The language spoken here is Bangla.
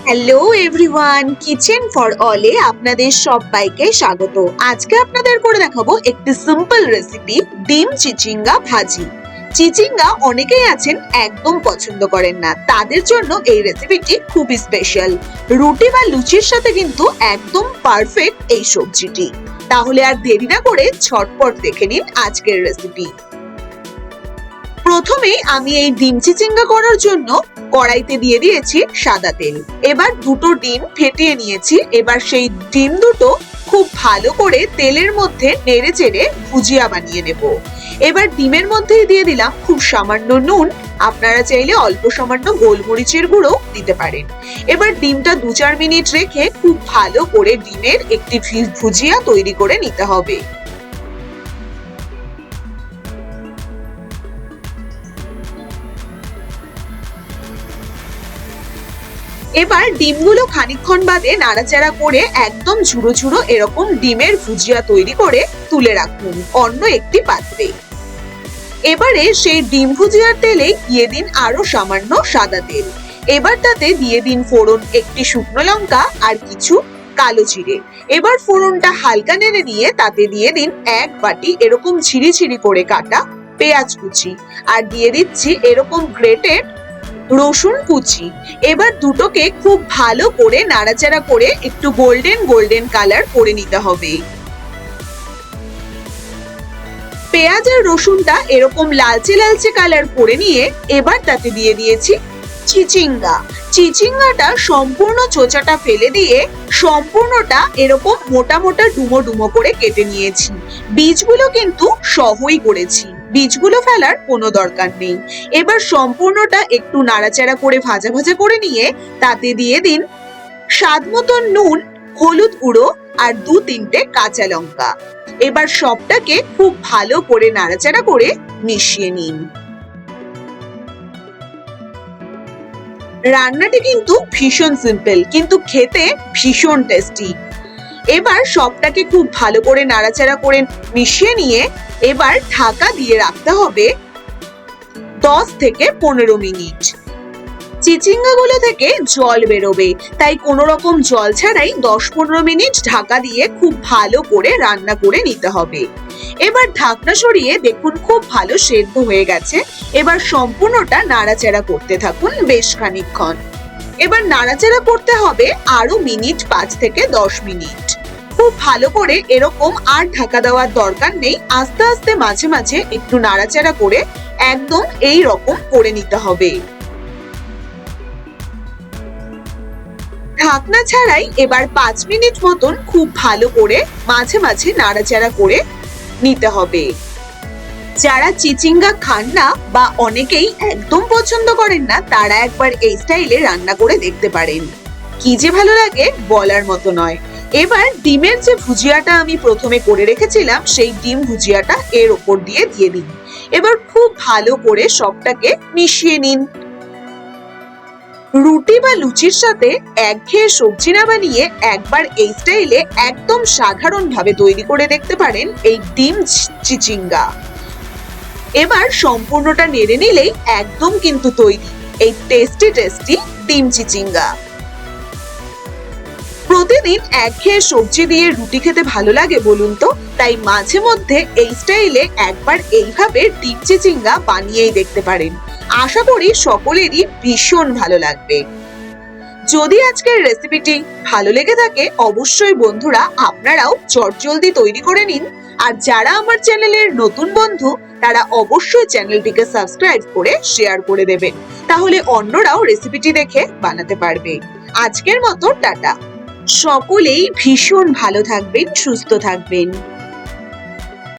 হ্যালো এভরিওয়ান, কিচেন ফর অলে আপনাদের সবাইকে স্বাগত। আজকে আপনাদের করে দেখাবো একটি সিম্পল রেসিপি, ডিম চিচিঙ্গা ভাজি। চিচিঙ্গা অনেকেই আছেন একদম পছন্দ করেন না, তাদের জন্য এই রেসিপিটি খুবই স্পেশাল। রুটি বা লুচির সাথে কিন্তু একদম পারফেক্ট এই সবজিটি। তাহলে আর দেরি না করে ঝটপট দেখে নিন আজকের রেসিপি। প্রথমে আমি এই ডিম চিচিঙ্গা করার জন্য কড়াইতে দিয়ে দিয়েছি সাদা তেল। এবার দুটো ডিম ফেটিয়ে নিয়েছি। এবার সেই ডিম দুটো খুব ভালো করে তেলের মধ্যে নেড়ে চেড়ে ভুজিয়া বানিয়ে নেব। এবার ডিমের মধ্যেই দিয়ে দিলাম খুব সামান্য নুন, আপনারা চাইলে অল্প সামান্য গোলমরিচের গুঁড়ো দিতে পারেন। এবার ডিমটা 2-4 মিনিট রেখে খুব ভালো করে ডিমের একটি ভুজিয়া তৈরি করে নিতে হবে। এবার ডিমগুলো খানিকক্ষণ বাদে নাড়াচাড়া করে একদম ঝুড়ো ঝুড়ো এরকম ডিমের ভুজিয়া তৈরি করে তুলে রাখুন অন্য একটি পাত্রে। এবারে সেই ডিম ভুজিয়ার তেলে দিয়ে দিন আরো সামান্য সাদা তেল। এবার তাতে দিয়ে দিন ফোড়ন, একটি শুকনো লঙ্কা আর কিছু কালো জিরে। এবার ফোড়নটা হালকা নেড়ে নিয়ে তাতে দিয়ে দিন 1 বাটি এরকম ঝিরি ঝিরি করে কাটা পেঁয়াজ কুচি, আর দিয়ে দিচ্ছি এরকম গ্রেটেড রসুন কুচি। এবার দুটোকে খুব ভালো করে নাড়াচাড়া করে একটু গোল্ডেন গোল্ডেন কালার করে নিতে হবে। পেঁয়াজ আর রসুনটা এরকম লালচে লালচে কালার করে নিয়ে এবার তাতে দিয়ে দিয়েছি চিচিঙ্গা। চিচিঙ্গাটা সম্পূর্ণ চোচাটা ফেলে দিয়ে সম্পূর্ণটা এরকম মোটা মোটা ডুমো ডুমো করে কেটে নিয়েছি। বীজগুলো কিন্তু সহই করেছি, বীজগুলো ফেলার কোনো দরকার নেই। এবার সম্পূর্ণটা একটু নাড়াচাড়া করে ভাজা ভাজা করে নিয়ে তাতে দিয়ে দিন স্বাদ মতো নুন, হলুদ গুঁড়ো আর 2-3টে কাঁচা লঙ্কা। এবার সবটাকে খুব ভালো করে নাড়াচাড়া করে মিশিয়ে নিন। রান্নাটি কিন্তু ভীষণ সিম্পল, কিন্তু খেতে ভীষণ টেস্টি। এবার সবটাকে খুব ভালো করে নাড়াচাড়া করে মিশিয়ে নিয়ে এবার ঢাকা দিয়ে রাখতে হবে 10 থেকে 15 মিনিট। চিচিঙ্গাগুলো থেকে জল বেরোবে, তাই কোনো রকম জল ছাড়াই 10-15 মিনিট ঢাকা দিয়ে খুব ভালো করে রান্না করে নিতে হবে। এবার ঢাকনা সরিয়ে দেখুন খুব ভালো সেদ্ধ হয়ে গেছে। এবার সম্পূর্ণটা নাড়াচাড়া করতে থাকুন বেশ খানিকক্ষণ। এবার নাড়াচাড়া করতে হবে আরো মিনিট 5 থেকে 10 মিনিট। খুব ভালো করে এরকম আর ঢাকা দেওয়ার দরকার নেই, আস্তে আস্তে মাঝে মাঝে একটু নাড়াচাড়া করে একদম এই রকম করে নিতে হবে। ঢাকনা ছাড়াই এবার 5 মিনিট মতন খুব ভালো করে মাঝে মাঝে নাড়াচাড়া করে নিতে হবে। যারা চিচিঙ্গা খান না বা অনেকেই একদম পছন্দ করেন না, তারা একবার এই স্টাইলে রান্না করে দেখতে পারেন। কি যে ভালো লাগে বলার মতো নয়। এবার ডিমের যে ভুজিয়াটা আমি প্রথমে করে রেখেছিলাম, সেই ডিম ভুজিয়াটা এর উপর দিয়ে দিন। এবার খুব ভালো করে সবটাকে মিশিয়ে নিন। রুটি বা লুচির সাথে একঘেয়ে সবজি না বানিয়ে একবার এই স্টাইলে একদম সাধারণ ভাবে তৈরি করে দেখতে পারেন এই ডিম চিচিঙ্গা। এবার সম্পূর্ণটা নেড়ে নিলেই একদম কিন্তু তৈরি এই টেস্টি টেস্টি ডিম চিচিঙ্গা। প্রতিদিন একঘেয়ে সবজি দিয়ে রুটি খেতে ভালো লাগে বলুন তো? তাই মাঝে মধ্যে এই স্টাইলে একবার এইভাবে ডিম চিচিঙ্গা বানিয়েই দেখতে পারেন। আশা করি সকলেরই ভীষণ ভালো লাগবে। যদি আজকের রেসিপিটি ভালো লেগে থাকে অবশ্যই বন্ধুরা আপনারাও চটজলদি তৈরি করে নিন। আর যারা আমার চ্যানেলের নতুন বন্ধু তারা অবশ্যই চ্যানেলটিকে সাবস্ক্রাইব করে শেয়ার করে দেবেন, তাহলে অন্যরাও রেসিপিটি দেখে বানাতে পারবে। আজকের মতো টাটা। সকলেই ভীষণ ভালো থাকবেন, সুস্থ থাকবেন।